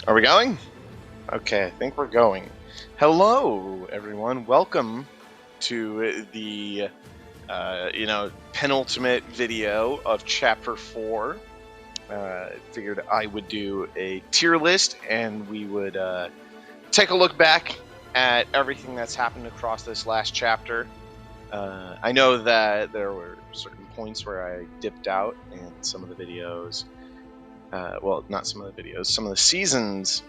Are we going? Okay, I think we're going. Hello, everyone. Welcome to the, penultimate video of Chapter 4. Figured I would do a tier list, and we would take a look back at everything that's happened across this last chapter. I know that there were certain points where I dipped out in some of the videos. Not some of the videos. Some of the seasons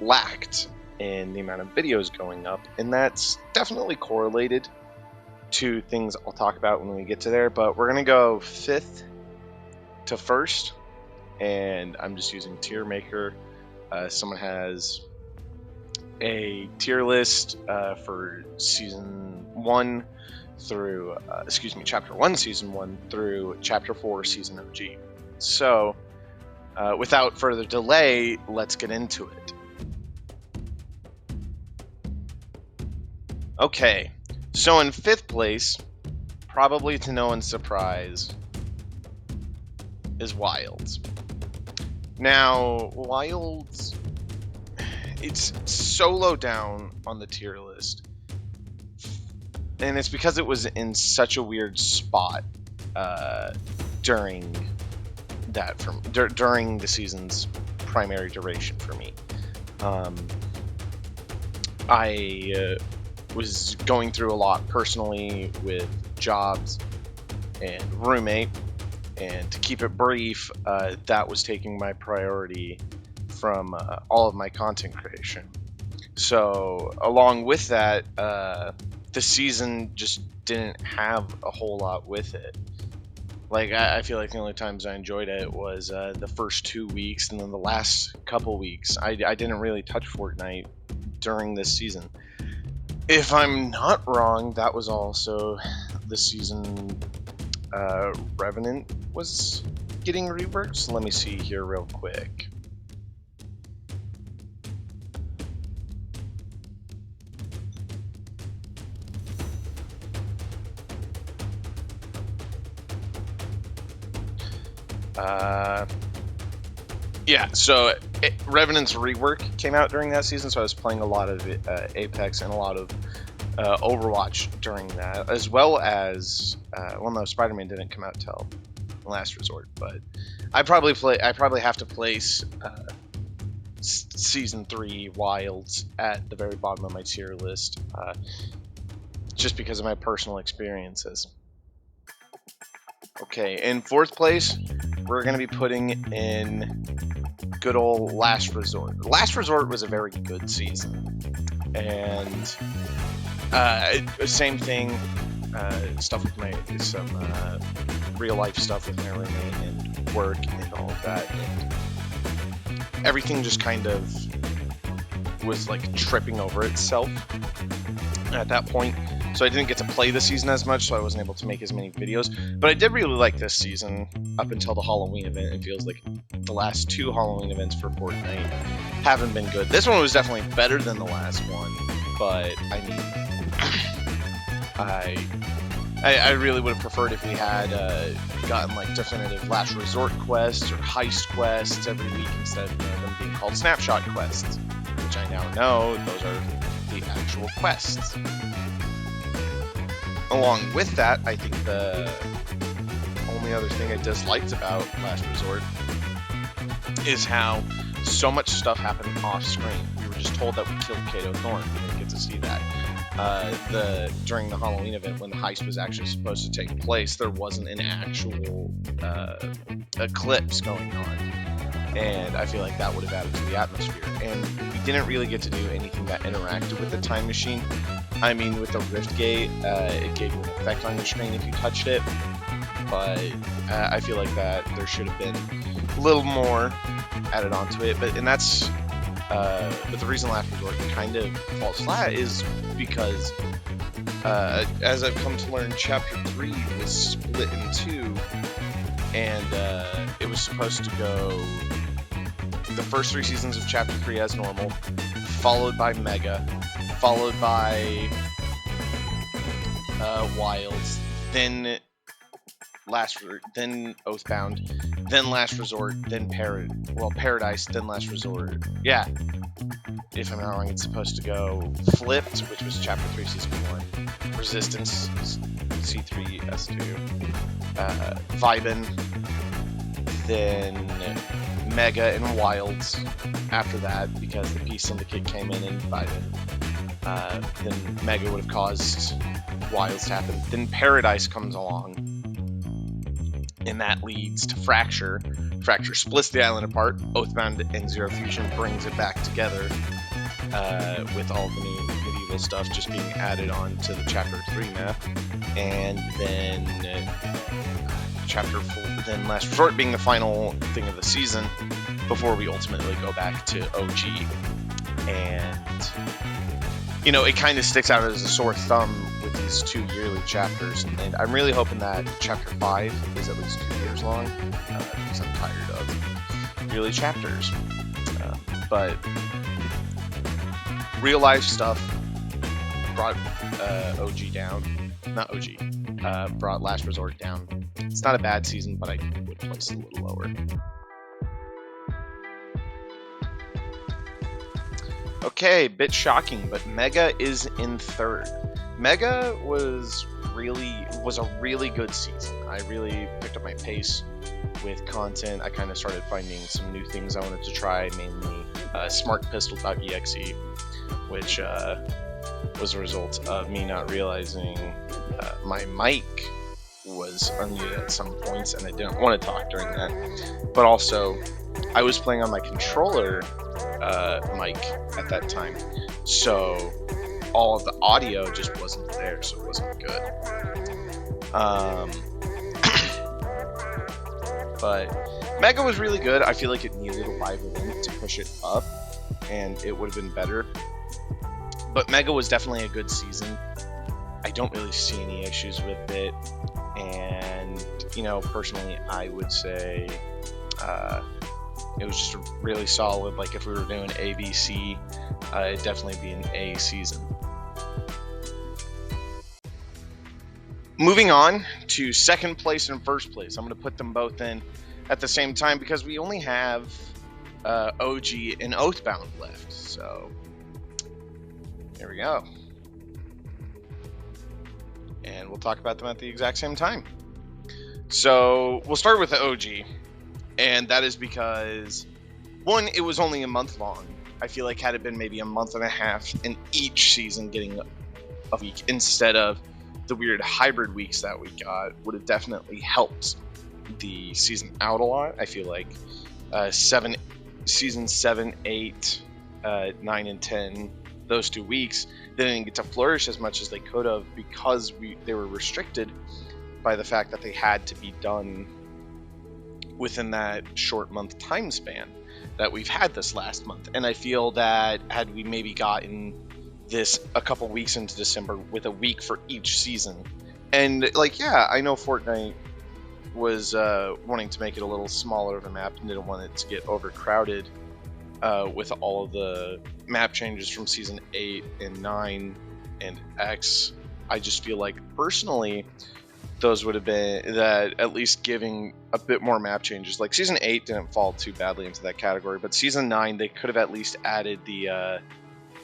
lacked in the amount of videos going up, and that's definitely correlated to things I'll talk about when we get to there. But we're gonna go 5th to 1st, and I'm just using tier maker. Someone has a tier list for season 1 through chapter 1 season 1 through chapter 4 season OG. So without further delay, let's get into it. Okay, so in 5th place, probably to no one's surprise, is Wilds. Now, Wilds, it's so low down on the tier list, and it's because it was in such a weird spot during the season's primary duration for me. I was going through a lot personally with jobs and roommate, and to keep it brief, that was taking my priority from all of my content creation. So along with that, the season just didn't have a whole lot with it. Like, I feel like the only times I enjoyed it was the first 2 weeks, and then the last couple weeks I didn't really touch Fortnite during this season. If I'm not wrong, that was also the season Revenant was getting reworked. So let me see here real quick. So Revenant's rework came out during that season, so I was playing a lot of Apex and a lot of Overwatch during that, as well as no, Spider-Man didn't come out till Last Resort, but I probably have to place season 3 Wilds at the very bottom of my tier list, just because of my personal experiences. Okay, in 4th place, we're going to be putting in good old Last Resort. Last Resort was a very good season, and same thing, stuff with some real life stuff with my roommate and work and all of that, and everything just kind of was like tripping over itself at that point. So I didn't get to play the season as much, so I wasn't able to make as many videos. But I did really like this season up until the Halloween event. It feels like the last 2 Halloween events for Fortnite haven't been good. This one was definitely better than the last one, but I mean, I really would have preferred if we had gotten like definitive Last Resort quests or heist quests every week instead of them being called snapshot quests, which I now know those are the actual quests. Along with that, I think the only other thing I disliked about Last Resort is how so much stuff happened off screen. We were just told that we killed Kato Thorne. We didn't get to see that. During the Halloween event, when the heist was actually supposed to take place, there wasn't an actual eclipse going on, and I feel like that would have added to the atmosphere. And we didn't really get to do anything that interacted with the time machine. I mean, with the Rift Gate, it gave you an effect on your screen if you touched it, but I feel like that there should have been a little more added onto it. But the reason Last Resort kind of falls flat is because, as I've come to learn, Chapter 3 was split in 2, and it was supposed to go the first 3 seasons of Chapter 3 as normal, followed by Mega, followed by Wilds, then then Oathbound, then Last Resort, then Paradise, then Last Resort. Yeah, if I'm not wrong, it's supposed to go Flipped, which was Chapter 3, Season 1, Resistance, C3, S2, Vibin, then Mega and Wilds after that, because the Peace Syndicate came in and Vibin. Then Mega would have caused Wilds to happen. Then Paradise comes along, and that leads to Fracture. Fracture splits the island apart. Oathbound and Zero Fusion brings it back together, with all the new medieval stuff just being added on to the Chapter 3 map. And then Chapter 4, then Last Resort being the final thing of the season before we ultimately go back to OG. And, you know, it kind of sticks out as a sore thumb with these 2 yearly chapters, and I'm really hoping that Chapter 5 is at least 2 years long, because I'm tired of yearly chapters. But real life stuff brought OG down. Not OG. Brought Last Resort down. It's not a bad season, but I would place it a little lower. Okay, bit shocking, but Mega is in 3rd. Mega was a really good season. I really picked up my pace with content. I kind of started finding some new things I wanted to try, mainly smartpistol.exe, which was a result of me not realizing my mic was unmuted at some points, and I didn't want to talk during that. But also, I was playing on my controller mic at that time, so all of the audio just wasn't there, so it wasn't good. But Mega was really good. I feel like it needed a live event to push it up, and it would have been better. But Mega was definitely a good season. I don't really see any issues with it, and, you know, personally, I would say it was just a really solid, like, if we were doing ABC, it'd definitely be an A season. Moving on to 2nd place and 1st place. I'm going to put them both in at the same time because we only have OG and Oathbound left. So, here we go. And we'll talk about them at the exact same time. So, we'll start with the OG. And that is because, one, it was only a month long. I feel like had it been maybe a month and a half in each season getting a week instead of the weird hybrid weeks that we got, would have definitely helped the season out a lot. I feel like season 7, 8, 9, and 10, those 2 weeks, they didn't get to flourish as much as they could have because they were restricted by the fact that they had to be done within that short month time span that we've had this last month. And I feel that had we maybe gotten this a couple weeks into December with a week for each season, and like, yeah, I know Fortnite was wanting to make it a little smaller of a map and didn't want it to get overcrowded with all of the map changes from season 8 and 9 and X. I just feel like personally those would have been that at least giving a bit more map changes. Like season 8 didn't fall too badly into that category, but season 9 they could have at least added the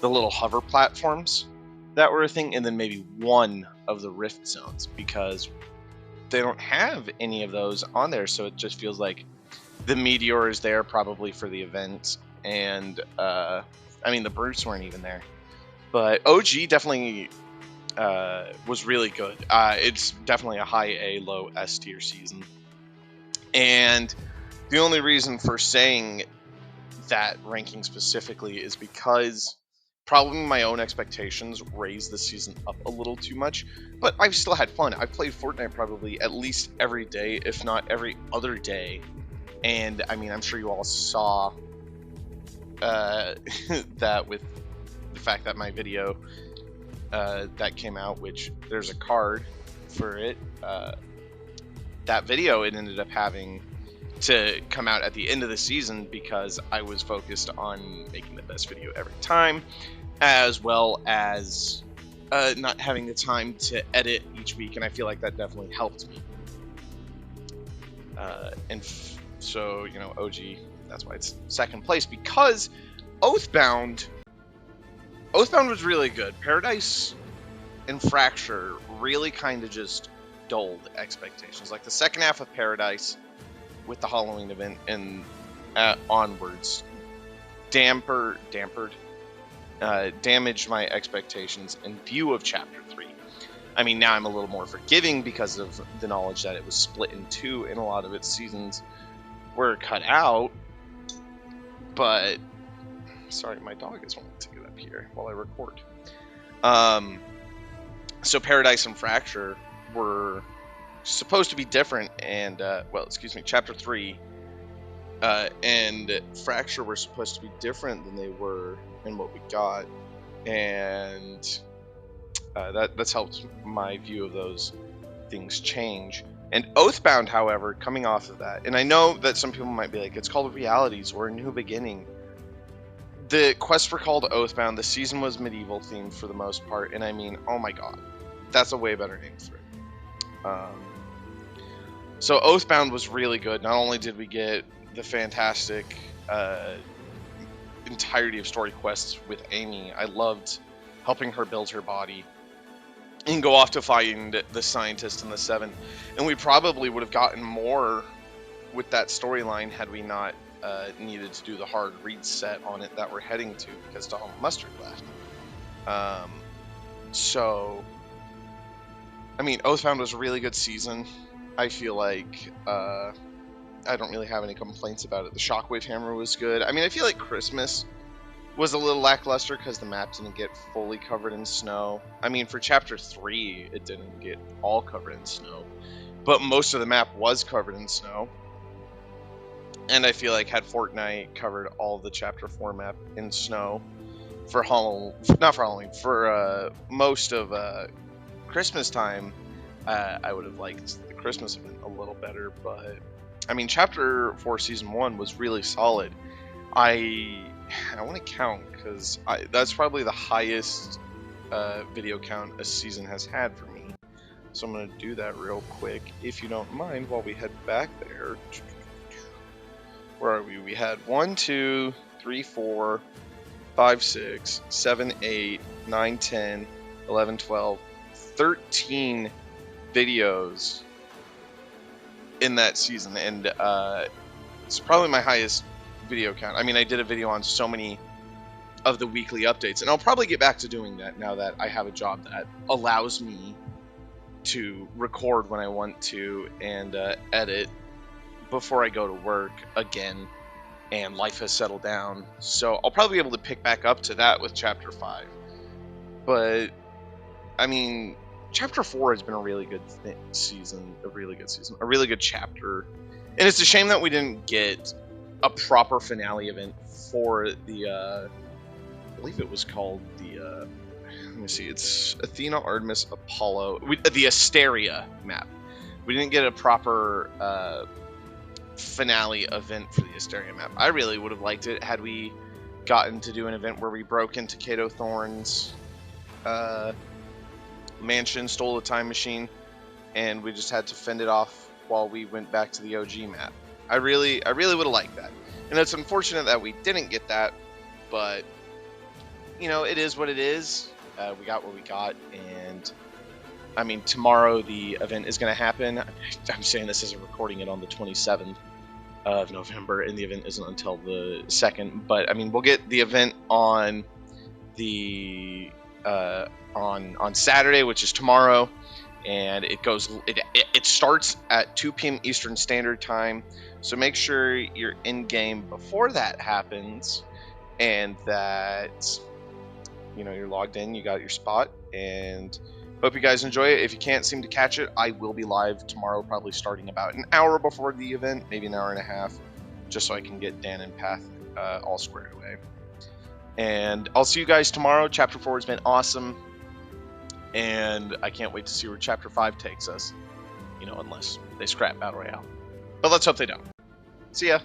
little hover platforms that were a thing, and then maybe one of the rift zones, because they don't have any of those on there. So it just feels like the meteor is there probably for the event, and I mean the brutes weren't even there. But OG definitely was really good. It's definitely a high A, low S tier season. And the only reason for saying that ranking specifically is because probably my own expectations raised the season up a little too much, but I've still had fun. I've played Fortnite probably at least every day, if not every other day. And I mean, I'm sure you all saw that with the fact that my video that came out, which there's a card for it, that video, it ended up having to come out at the end of the season because I was focused on making the best video every time, as well as not having the time to edit each week, and I feel like that definitely helped me. And So, you know, OG, that's why it's second place, because Oathbound was really good. Paradise and Fracture really kind of just dulled expectations. Like the second half of Paradise with the Halloween event and onwards damaged my expectations in view of Chapter 3. I mean, now I'm a little more forgiving because of the knowledge that it was split in two and a lot of its seasons were cut out. But, sorry, my dog is wanting to get up here while I record. So Paradise and Fracture were supposed to be different, and, Chapter 3 and Fracture were supposed to be different than they were in what we got, and that's helped my view of those things change. And Oathbound, however, coming off of that, and I know that some people might be like, it's called Realities or A New Beginning. The quest were called Oathbound. The season was medieval themed for the most part, and I mean, oh my god, that's a way better name for it. So Oathbound was really good. Not only did we get the fantastic entirety of story quests with Amy, I loved helping her build her body and go off to find the scientist and the Seven. And we probably would have gotten more with that storyline had we not needed to do the hard reset on it that we're heading to because Donald Mustard left. So, I mean, Oathbound was a really good season. I feel like I don't really have any complaints about it. The Shockwave Hammer was good. I mean, I feel like Christmas was a little lackluster because the map didn't get fully covered in snow. I mean, for Chapter 3, it didn't get all covered in snow, but most of the map was covered in snow. And I feel like had Fortnite covered all the Chapter 4 map in snow for most of Christmas time, I would have liked the Christmas event a little better. But I mean, Chapter 4 Season 1 was really solid. I want to count because that's probably the highest video count a season has had for me. So I'm going to do that real quick, if you don't mind, while we head back there. Where are we? We had 1, 2, 3, 4, 5, 6, 7, 8, 9, 10, 11, 12, 13 videos in that season. And it's probably my highest video count. I mean, I did a video on so many of the weekly updates, and I'll probably get back to doing that now that I have a job that allows me to record when I want to and edit before I go to work again and life has settled down. So I'll probably be able to pick back up to that with Chapter 5. But I mean, Chapter 4 has been a really good season, a really good chapter. And it's a shame that we didn't get a proper finale event for the I believe it was called the let me see, it's Athena, Artemis, Apollo, the Asteria map. We didn't get a proper finale event for the Asteria map. I really would have liked it had we gotten to do an event where we broke into Kato Thorne's mansion, stole a time machine, and we just had to fend it off while we went back to the OG map. I really would have liked that. And it's unfortunate that we didn't get that, but you know, it is what it is. We got what we got, and I mean, tomorrow the event is going to happen. I'm saying this as I'm recording it on the 27th of November, and the event isn't until the 2nd. But I mean, we'll get the event on the on Saturday, which is tomorrow, and it starts at 2 p.m. Eastern Standard Time. So make sure you're in game before that happens, and that you know you're logged in, you got your spot, and hope you guys enjoy it. If you can't seem to catch it, I will be live tomorrow, probably starting about an hour before the event, maybe an hour and a half, just so I can get Dan and Path all squared away. And I'll see you guys tomorrow. Chapter 4 has been awesome, and I can't wait to see where Chapter 5 takes us, you know, unless they scrap Battle Royale. But let's hope they don't. See ya.